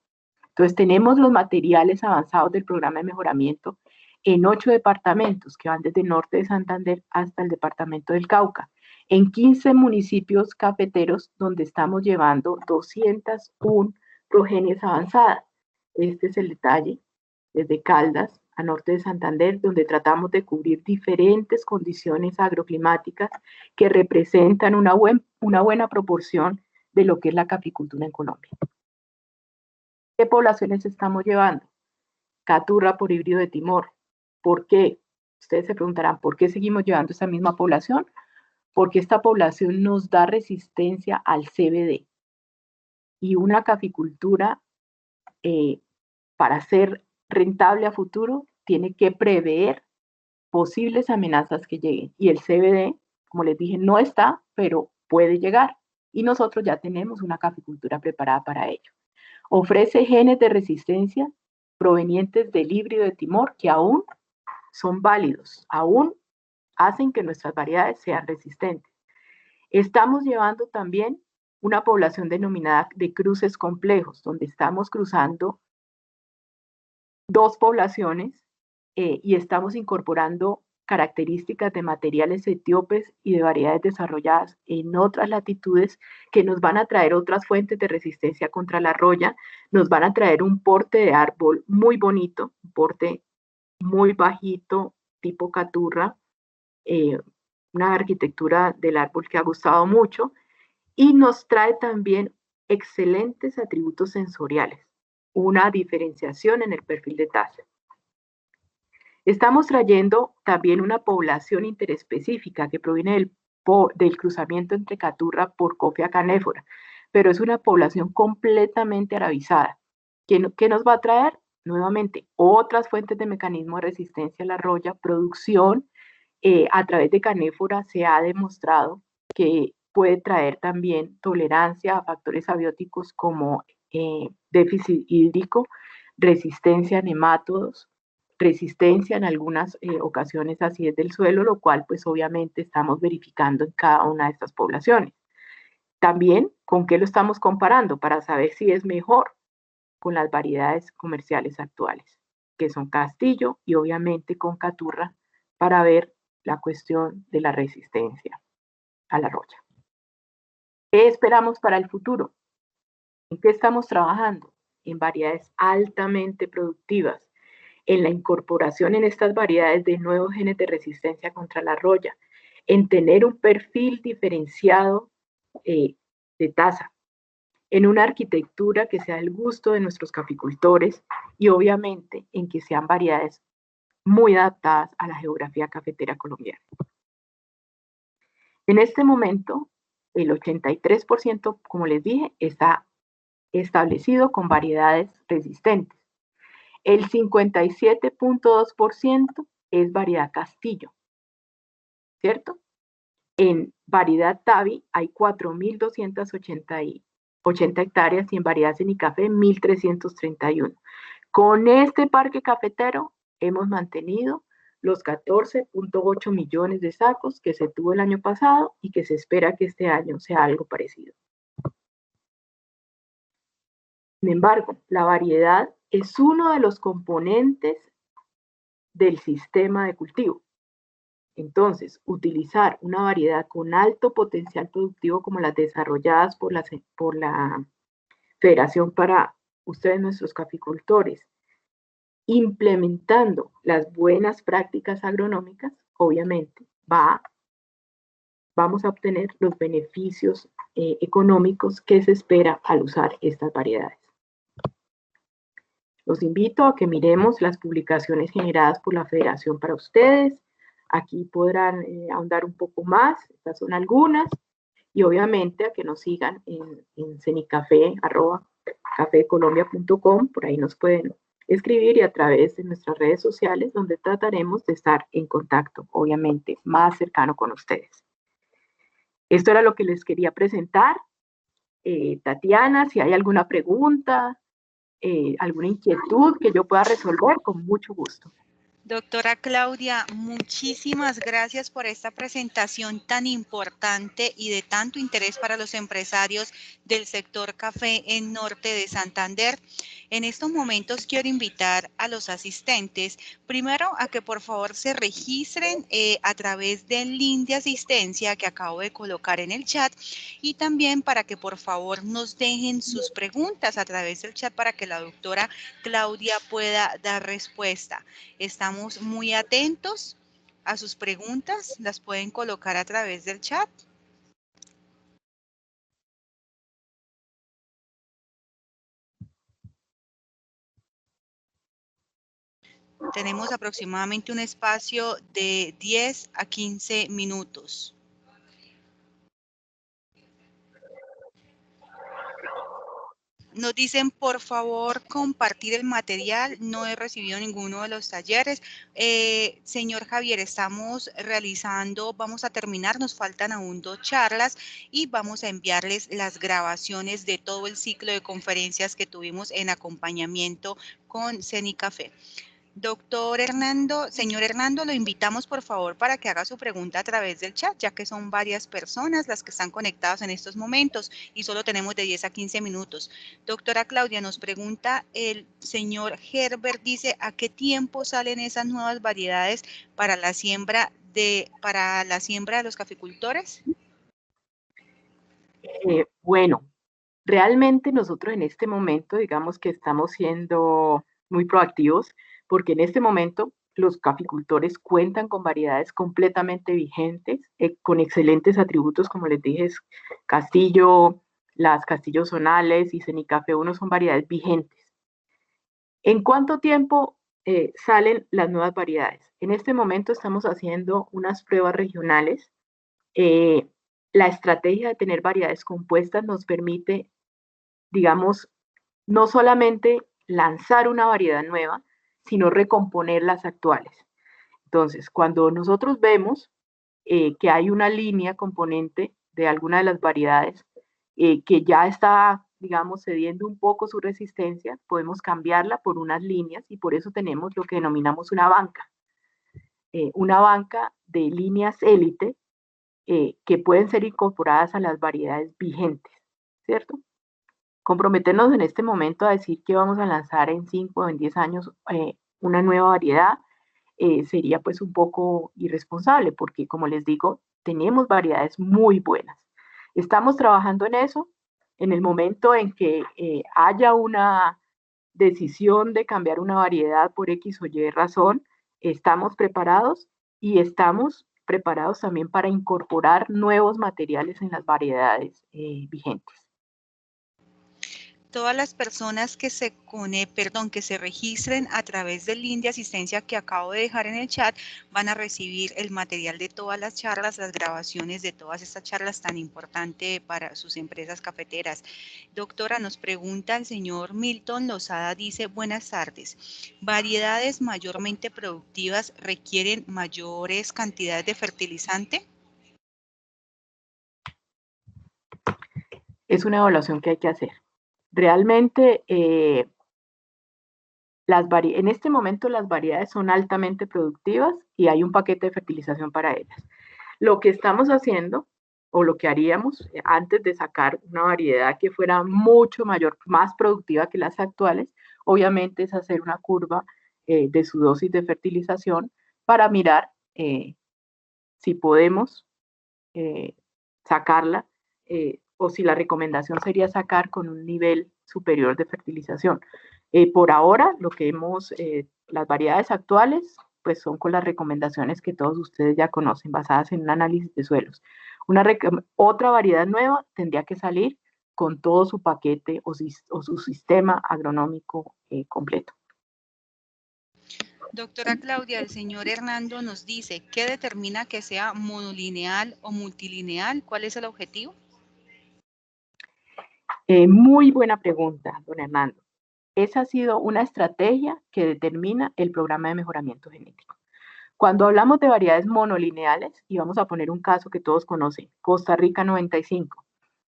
Entonces tenemos los materiales avanzados del programa de mejoramiento en 8 departamentos que van desde el norte de Santander hasta el departamento del Cauca, en 15 municipios cafeteros donde estamos llevando 201 progenies avanzadas. Este es el detalle, desde Caldas a norte de Santander, donde tratamos de cubrir diferentes condiciones agroclimáticas que representan una buena proporción de lo que es la caficultura en Colombia. ¿Qué poblaciones estamos llevando? Caturra por híbrido de Timor. ¿Por qué? Ustedes se preguntarán, ¿por qué seguimos llevando esta misma población? Porque esta población nos da resistencia al CBD. Y una caficultura, para ser rentable a futuro, tiene que prever posibles amenazas que lleguen. Y el CBD, como les dije, no está, pero puede llegar. Y nosotros ya tenemos una caficultura preparada para ello. Ofrece genes de resistencia provenientes del híbrido de Timor que aún son válidos, aún hacen que nuestras variedades sean resistentes. Estamos llevando también una población denominada de cruces complejos, donde estamos cruzando dos poblaciones y estamos incorporando características de materiales etíopes y de variedades desarrolladas en otras latitudes que nos van a traer otras fuentes de resistencia contra la roya, nos van a traer un porte de árbol muy bonito, un porte muy bajito, tipo caturra, una arquitectura del árbol que ha gustado mucho y nos trae también excelentes atributos sensoriales, una diferenciación en el perfil de taza. Estamos trayendo también una población interespecífica que proviene del cruzamiento entre caturra por Coffea canéfora, pero es una población completamente arabizada. ¿Qué nos va a traer? Nuevamente, otras fuentes de mecanismo de resistencia a la roya, producción. A través de canéfora se ha demostrado que puede traer también tolerancia a factores abióticos como déficit hídrico, resistencia a nemátodos, resistencia en algunas ocasiones a acidez del suelo, lo cual pues obviamente estamos verificando en cada una de estas poblaciones. También, ¿con qué lo estamos comparando? Para saber si es mejor con las variedades comerciales actuales, que son Castillo y obviamente con Caturra, para ver la cuestión de la resistencia a la roya. ¿Qué esperamos para el futuro? ¿En qué estamos trabajando? En variedades altamente productivas, en la incorporación en estas variedades de nuevos genes de resistencia contra la roya, en tener un perfil diferenciado de taza, en una arquitectura que sea el gusto de nuestros caficultores y obviamente en que sean variedades muy adaptadas a la geografía cafetera colombiana. En este momento, el 83%, como les dije, está establecido con variedades resistentes. El 57.2% es variedad Castillo, ¿cierto? En variedad Tavi hay 4.280 hectáreas y en variedad Cenicafé 1.331. Con este parque cafetero hemos mantenido los 14.8 millones de sacos que se tuvo el año pasado y que se espera que este año sea algo parecido. Sin embargo, la variedad es uno de los componentes del sistema de cultivo. Entonces, utilizar una variedad con alto potencial productivo como las desarrolladas por la Federación para ustedes, nuestros caficultores, implementando las buenas prácticas agronómicas, obviamente vamos a obtener los beneficios económicos que se espera al usar estas variedades. Los invito a que miremos las publicaciones generadas por la Federación para ustedes. Aquí podrán ahondar un poco más, estas son algunas, y obviamente a que nos sigan en cenicafé, @cafecolombia.com, por ahí nos pueden escribir y a través de nuestras redes sociales, donde trataremos de estar en contacto, obviamente, más cercano con ustedes. Esto era lo que les quería presentar. Tatiana, si hay alguna pregunta, alguna inquietud que yo pueda resolver, con mucho gusto. Doctora Claudia, muchísimas gracias por esta presentación tan importante y de tanto interés para los empresarios del sector café en Norte de Santander. En estos momentos quiero invitar a los asistentes, primero a que por favor se registren a través del link de asistencia que acabo de colocar en el chat y también para que por favor nos dejen sus preguntas a través del chat para que la doctora Claudia pueda dar respuesta. Estamos muy atentos a sus preguntas, las pueden colocar a través del chat. Tenemos aproximadamente un espacio de 10 a 15 minutos. Nos dicen, por favor, compartir el material. No he recibido ninguno de los talleres. Señor Javier, estamos realizando, vamos a terminar, nos faltan aún 2 charlas y vamos a enviarles las grabaciones de todo el ciclo de conferencias que tuvimos en acompañamiento con CENICAFE. Doctor Hernando, señor Hernando, lo invitamos por favor para que haga su pregunta a través del chat, ya que son varias personas las que están conectadas en estos momentos y solo tenemos de 10 a 15 minutos. Doctora Claudia, nos pregunta el señor Herbert, dice, ¿a qué tiempo salen esas nuevas variedades para la siembra de los caficultores? Bueno, realmente nosotros en este momento, digamos que estamos siendo muy proactivos, porque en este momento los caficultores cuentan con variedades completamente vigentes, con excelentes atributos, como les dije, Castillo, las Castillo Zonales y Cenicafé 1 son variedades vigentes. ¿En cuánto tiempo salen las nuevas variedades? En este momento estamos haciendo unas pruebas regionales. Eh, la estrategia de tener variedades compuestas nos permite, digamos, no solamente lanzar una variedad nueva, sino recomponer las actuales. Entonces, cuando nosotros vemos que hay una línea componente de alguna de las variedades que ya está, digamos, cediendo un poco su resistencia, podemos cambiarla por unas líneas y por eso tenemos lo que denominamos una banca de líneas élite que pueden ser incorporadas a las variedades vigentes, ¿cierto? Comprometernos en este momento a decir que vamos a lanzar en 5 o en 10 años una nueva variedad sería pues un poco irresponsable porque como les digo, tenemos variedades muy buenas. Estamos trabajando en eso. En el momento en que haya una decisión de cambiar una variedad por X o Y razón, estamos preparados y estamos preparados también para incorporar nuevos materiales en las variedades vigentes. Todas las personas que que se registren a través del link de asistencia que acabo de dejar en el chat van a recibir el material de todas las charlas, las grabaciones de todas estas charlas tan importantes para sus empresas cafeteras. Doctora, nos pregunta el señor Milton Lozada, dice, buenas tardes. ¿Variedades mayormente productivas requieren mayores cantidades de fertilizante? Es una evaluación que hay que hacer. Realmente, en este momento las variedades son altamente productivas y hay un paquete de fertilización para ellas. Lo que estamos haciendo o lo que haríamos antes de sacar una variedad que fuera mucho mayor, más productiva que las actuales, obviamente es hacer una curva de su dosis de fertilización para mirar si podemos sacarla o si la recomendación sería sacar con un nivel superior de fertilización. Por ahora, las variedades actuales, pues son con las recomendaciones que todos ustedes ya conocen, basadas en un análisis de suelos. Otra variedad nueva tendría que salir con todo su paquete o su sistema agronómico completo. Doctora Claudia, el señor Hernando nos dice, ¿qué determina que sea monolineal o multilineal? ¿Cuál es el objetivo? Muy buena pregunta, don Hernando. Esa ha sido una estrategia que determina el programa de mejoramiento genético. Cuando hablamos de variedades monolineales, y vamos a poner un caso que todos conocen, Costa Rica 95,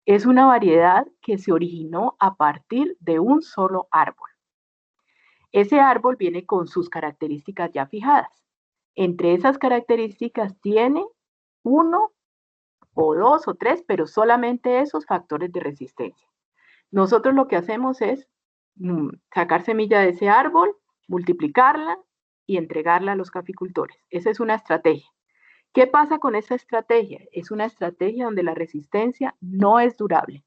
es una variedad que se originó a partir de un solo árbol. Ese árbol viene con sus características ya fijadas. Entre esas características tiene uno o dos o tres, pero solamente esos factores de resistencia. Nosotros lo que hacemos es sacar semilla de ese árbol, multiplicarla y entregarla a los caficultores. Esa es una estrategia. ¿Qué pasa con esa estrategia? Es una estrategia donde la resistencia no es durable.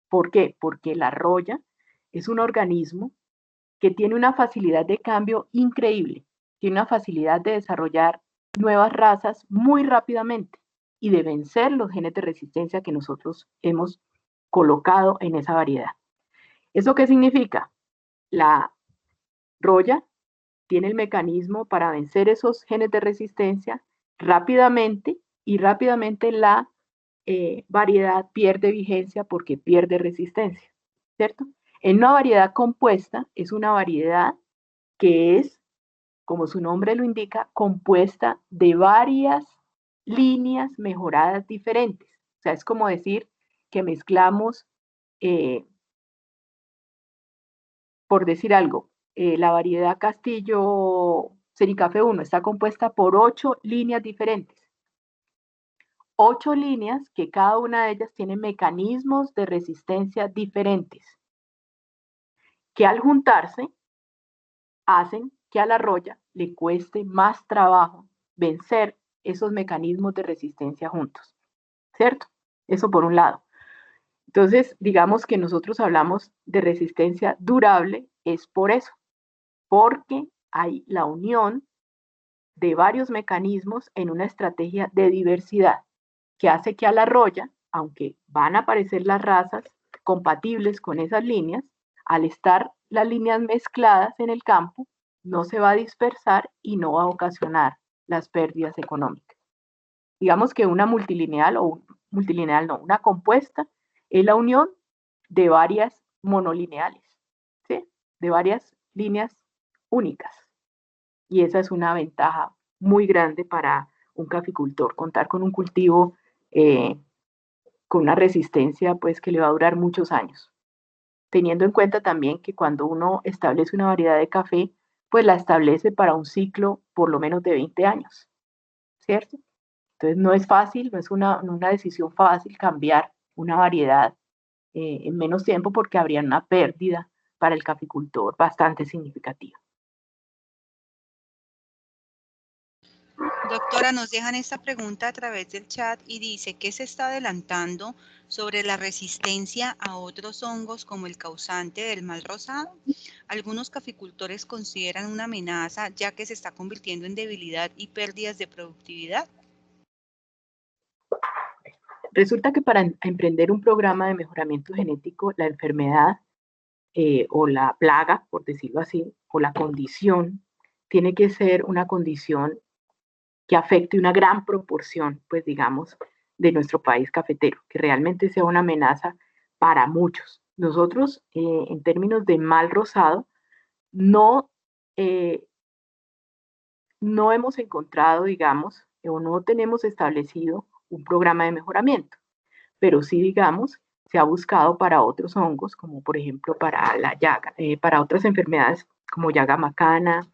¿Por qué? Porque la roya es un organismo que tiene una facilidad de cambio increíble, tiene una facilidad de desarrollar nuevas razas muy rápidamente y de vencer los genes de resistencia que nosotros hemos colocado en esa variedad. ¿Eso qué significa? La roya tiene el mecanismo para vencer esos genes de resistencia rápidamente y rápidamente la variedad pierde vigencia porque pierde resistencia, ¿cierto? En una variedad compuesta es una variedad que es, como su nombre lo indica, compuesta de varias líneas mejoradas diferentes. O sea, es como decir que mezclamos, por decir algo, la variedad Castillo Cenicafé 1 está compuesta por 8 líneas diferentes. 8 líneas que cada una de ellas tiene mecanismos de resistencia diferentes, que al juntarse hacen que a la roya le cueste más trabajo vencer esos mecanismos de resistencia juntos, ¿cierto? Eso por un lado. Entonces, digamos que nosotros hablamos de resistencia durable, es por eso, porque hay la unión de varios mecanismos en una estrategia de diversidad que hace que a la roya, aunque van a aparecer las razas compatibles con esas líneas, al estar las líneas mezcladas en el campo, no se va a dispersar y no va a ocasionar las pérdidas económicas. Digamos que una multilineal o multilineal no, una compuesta es la unión de varias monolineales, ¿sí? De varias líneas únicas. Y esa es una ventaja muy grande para un caficultor, contar con un cultivo con una resistencia pues que le va a durar muchos años. Teniendo en cuenta también que cuando uno establece una variedad de café, pues la establece para un ciclo por lo menos de 20 años, ¿cierto? Entonces no es fácil, no es una decisión fácil cambiar una variedad en menos tiempo porque habría una pérdida para el caficultor bastante significativa. Doctora, nos dejan esta pregunta a través del chat y dice, ¿qué se está adelantando sobre la resistencia a otros hongos como el causante del mal rosado? Algunos caficultores consideran una amenaza ya que se está convirtiendo en debilidad y pérdidas de productividad. Resulta que para emprender un programa de mejoramiento genético, la enfermedad o la plaga, por decirlo así, o la condición, tiene que ser una condición que afecte una gran proporción, pues digamos, de nuestro país cafetero, que realmente sea una amenaza para muchos. Nosotros, en términos de mal rosado, no, eh, no hemos encontrado, digamos, o no tenemos establecido un programa de mejoramiento, pero sí, digamos, se ha buscado para otros hongos, como por ejemplo para la llaga, para otras enfermedades como llaga macana,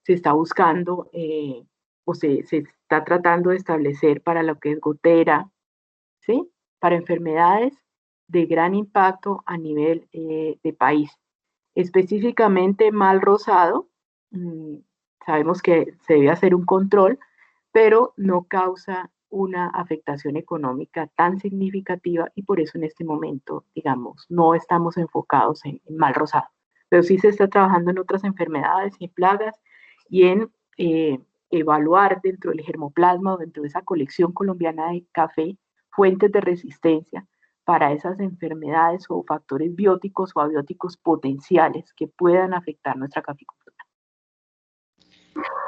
se está buscando o se está tratando de establecer para lo que es gotera, ¿sí? Para enfermedades de gran impacto a nivel de país. Específicamente mal rosado, sabemos que se debe hacer un control, pero no causa una afectación económica tan significativa y por eso en este momento, digamos, no estamos enfocados en mal rosado. Pero sí se está trabajando en otras enfermedades y plagas y en evaluar dentro del germoplasma o dentro de esa colección colombiana de café fuentes de resistencia para esas enfermedades o factores bióticos o abióticos potenciales que puedan afectar nuestra caficultura.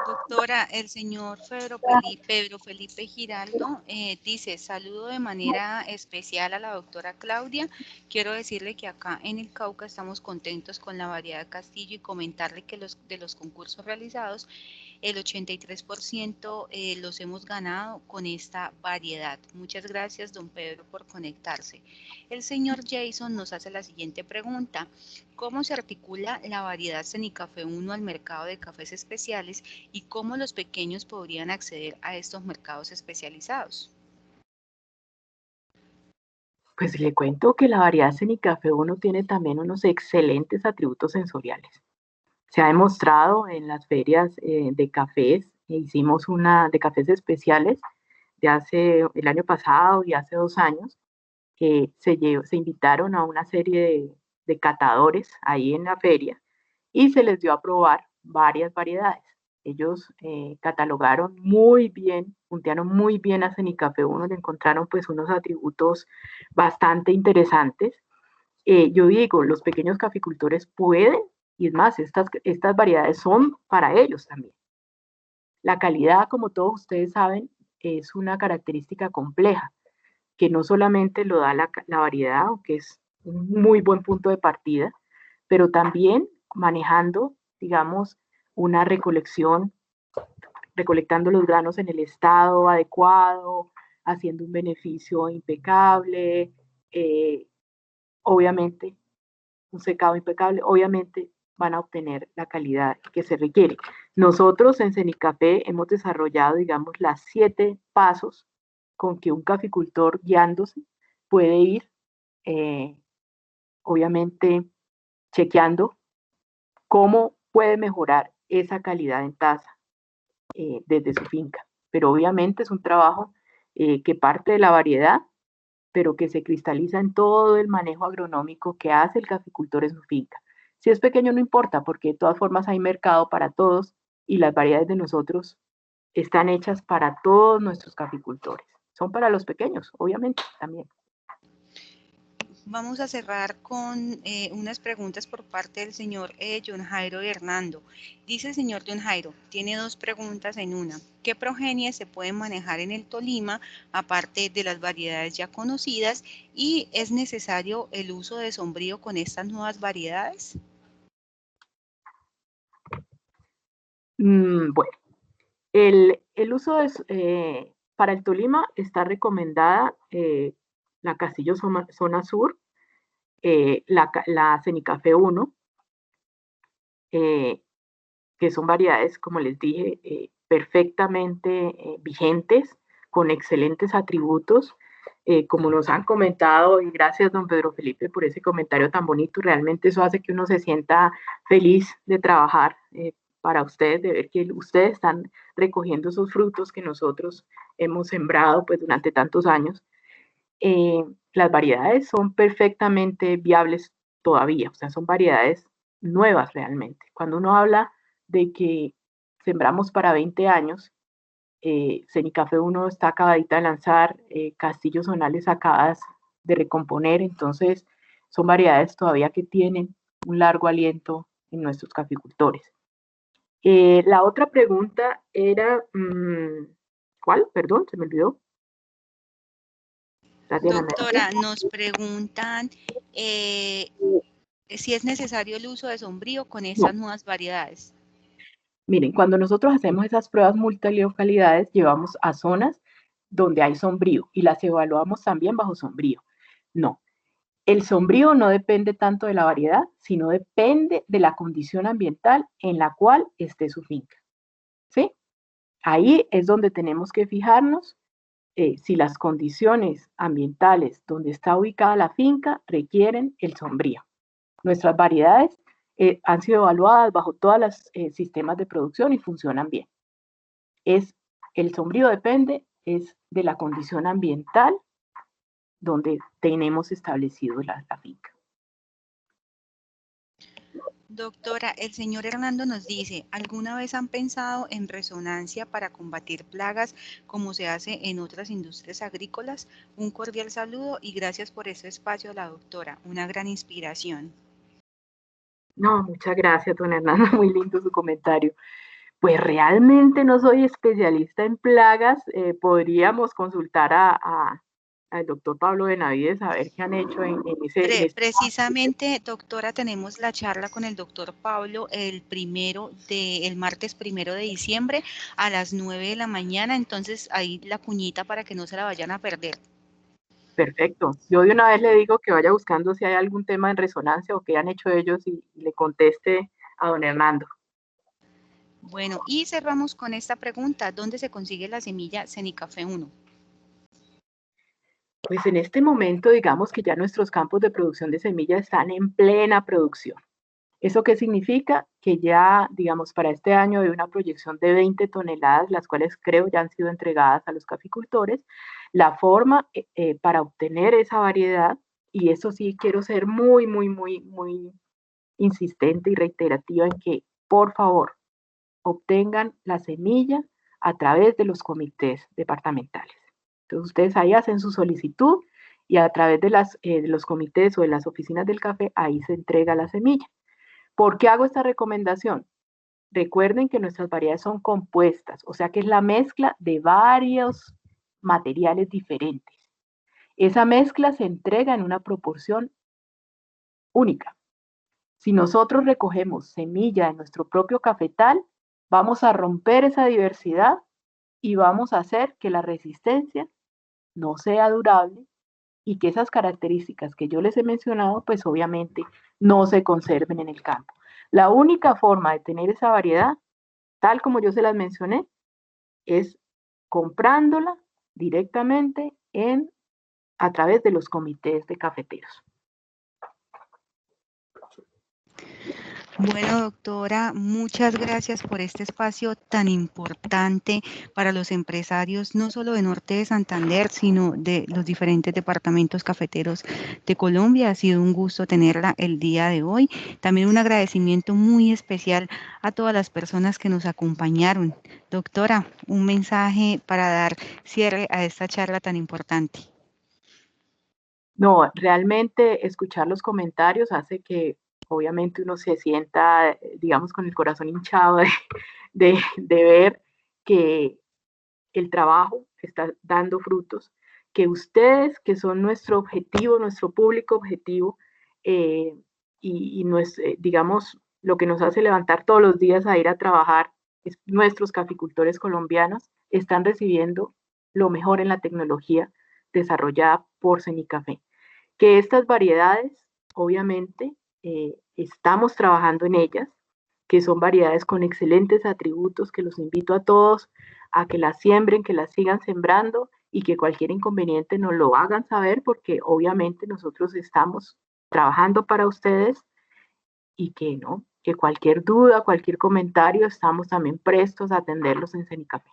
Doctora, el señor Pedro Felipe Giraldo dice, saludo de manera especial a la doctora Claudia. Quiero decirle que acá en el Cauca estamos contentos con la variedad Castillo y comentarle que de los concursos realizados, el 83% los hemos ganado con esta variedad. Muchas gracias, don Pedro, por conectarse. El señor Jason nos hace la siguiente pregunta. ¿Cómo se articula la variedad Cenicafé 1 al mercado de cafés especiales y cómo los pequeños podrían acceder a estos mercados especializados? Pues le cuento que la variedad Cenicafé 1 tiene también unos excelentes atributos sensoriales. Se ha demostrado en las ferias de cafés, hicimos una de cafés especiales de hace el año pasado y hace 2 años, que se invitaron a una serie de catadores ahí en la feria y se les dio a probar varias variedades. Ellos catalogaron muy bien, puntearon muy bien a Cenicafé 1, le encontraron pues unos atributos bastante interesantes. Yo digo, los pequeños caficultores pueden Y es más, estas variedades son para ellos también. La calidad, como todos ustedes saben, es una característica compleja, que no solamente lo da la variedad, aunque es un muy buen punto de partida, pero también manejando, digamos, una recolectando los granos en el estado adecuado, haciendo un beneficio impecable, obviamente, un secado impecable, obviamente van a obtener la calidad que se requiere. Nosotros en Cenicafé hemos desarrollado, digamos, las 7 pasos con que un caficultor guiándose puede ir, obviamente, chequeando cómo puede mejorar esa calidad en taza desde su finca. Pero obviamente es un trabajo que parte de la variedad, pero que se cristaliza en todo el manejo agronómico que hace el caficultor en su finca. Si es pequeño no importa, porque de todas formas hay mercado para todos y las variedades de nosotros están hechas para todos nuestros caficultores. Son para los pequeños, obviamente, también. Vamos a cerrar con unas preguntas por parte del señor John Jairo Hernando. Dice el señor John Jairo, tiene 2 preguntas en una. ¿Qué progenies se pueden manejar en el Tolima, aparte de las variedades ya conocidas? ¿Y es necesario el uso de sombrío con estas nuevas variedades? Bueno, el uso para el Tolima está recomendada la Castillo Zona Sur, la Cenicafé 1, que son variedades, como les dije, perfectamente vigentes, con excelentes atributos. Como nos han comentado, y gracias, don Pedro Felipe, por ese comentario tan bonito, realmente eso hace que uno se sienta feliz de trabajar para ustedes, de ver que ustedes están recogiendo esos frutos que nosotros hemos sembrado pues, durante tantos años. Las variedades son perfectamente viables todavía, o sea, son variedades nuevas realmente. Cuando uno habla de que sembramos para 20 años, Cenicafé 1 está acabadita de lanzar, Castillos Zonales acabadas de recomponer, entonces son variedades todavía que tienen un largo aliento en nuestros caficultores. La otra pregunta era, ¿cuál? Perdón, se me olvidó. Doctora, nos preguntan si es necesario el uso de sombrío con estas nuevas variedades. Miren, cuando nosotros hacemos esas pruebas multilocalidades, llevamos a zonas donde hay sombrío y las evaluamos también bajo sombrío. No, el sombrío no depende tanto de la variedad, sino depende de la condición ambiental en la cual esté su finca. ¿Sí? Ahí es donde tenemos que fijarnos si las condiciones ambientales donde está ubicada la finca requieren el sombrío. Nuestras variedades han sido evaluadas bajo todos los sistemas de producción y funcionan bien. El sombrío depende de la condición ambiental donde tenemos establecido la finca. Doctora, el señor Hernando nos dice, ¿alguna vez han pensado en resonancia para combatir plagas como se hace en otras industrias agrícolas? Un cordial saludo y gracias por este espacio a la doctora, una gran inspiración. No, muchas gracias, don Hernando, muy lindo su comentario. Pues realmente no soy especialista en plagas, podríamos consultar al doctor Pablo Benavides a ver qué han hecho en ese. Precisamente, doctora, tenemos la charla con el doctor Pablo el martes 1 de diciembre a las 9 de la mañana, entonces ahí la cuñita para que no se la vayan a perder. Perfecto. Yo de una vez le digo que vaya buscando si hay algún tema en resonancia o qué han hecho ellos y le conteste a don Hernando. Bueno, y cerramos con esta pregunta, ¿dónde se consigue la semilla Cenicafé 1? Pues en este momento, digamos que ya nuestros campos de producción de semillas están en plena producción. ¿Eso qué significa? Que ya, digamos, para este año hay una proyección de 20 toneladas, las cuales creo ya han sido entregadas a los caficultores. La forma para obtener esa variedad, y eso sí quiero ser muy, muy, muy, muy insistente y reiterativa en que, por favor, obtengan la semilla a través de los comités departamentales. Entonces, ustedes ahí hacen su solicitud y a través de los comités o de las oficinas del café, ahí se entrega la semilla. ¿Por qué hago esta recomendación? Recuerden que nuestras variedades son compuestas, o sea que es la mezcla de varios materiales diferentes. Esa mezcla se entrega en una proporción única. Si nosotros recogemos semilla de nuestro propio cafetal, vamos a romper esa diversidad y vamos a hacer que la resistencia no sea durable y que esas características que yo les he mencionado, pues obviamente no se conserven en el campo. La única forma de tener esa variedad, tal como yo se las mencioné, es comprándola directamente a través de los comités de cafeteros. Bueno, doctora, muchas gracias por este espacio tan importante para los empresarios, no solo de Norte de Santander, sino de los diferentes departamentos cafeteros de Colombia. Ha sido un gusto tenerla el día de hoy. También un agradecimiento muy especial a todas las personas que nos acompañaron. Doctora, un mensaje para dar cierre a esta charla tan importante. No, realmente escuchar los comentarios hace que obviamente uno se sienta, digamos, con el corazón hinchado de ver que el trabajo está dando frutos, que ustedes, que son nuestro objetivo, nuestro público objetivo, digamos, lo que nos hace levantar todos los días a ir a trabajar, es nuestros caficultores colombianos, están recibiendo lo mejor en la tecnología desarrollada por Cenicafé. Que estas variedades, obviamente, estamos trabajando en ellas, que son variedades con excelentes atributos, que los invito a todos a que las siembren, que las sigan sembrando y que cualquier inconveniente nos lo hagan saber, porque obviamente nosotros estamos trabajando para ustedes y que no, que cualquier duda, cualquier comentario, estamos también prestos a atenderlos en Cenicafé.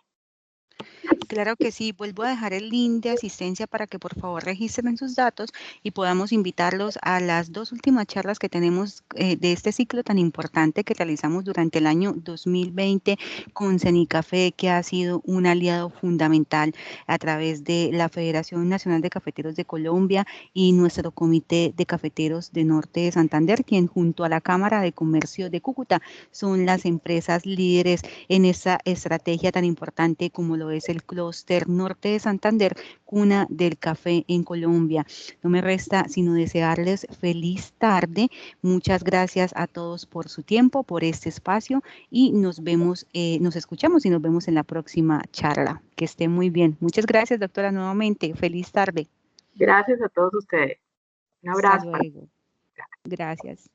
Claro que sí, vuelvo a dejar el link de asistencia para que por favor registren sus datos y podamos invitarlos a las 2 últimas charlas que tenemos de este ciclo tan importante que realizamos durante el año 2020 con Cenicafé, que ha sido un aliado fundamental a través de la Federación Nacional de Cafeteros de Colombia y nuestro Comité de Cafeteros de Norte de Santander, quien junto a la Cámara de Comercio de Cúcuta son las empresas líderes en esta estrategia tan importante como lo es el Clúster Norte de Santander, cuna del café en Colombia. No me resta sino desearles feliz tarde. Muchas gracias a todos por su tiempo, por este espacio y nos vemos, nos escuchamos y nos vemos en la próxima charla. Que esté muy bien. Muchas gracias, doctora, nuevamente. Feliz tarde. Gracias a todos ustedes. Un Hasta abrazo. luego. Gracias.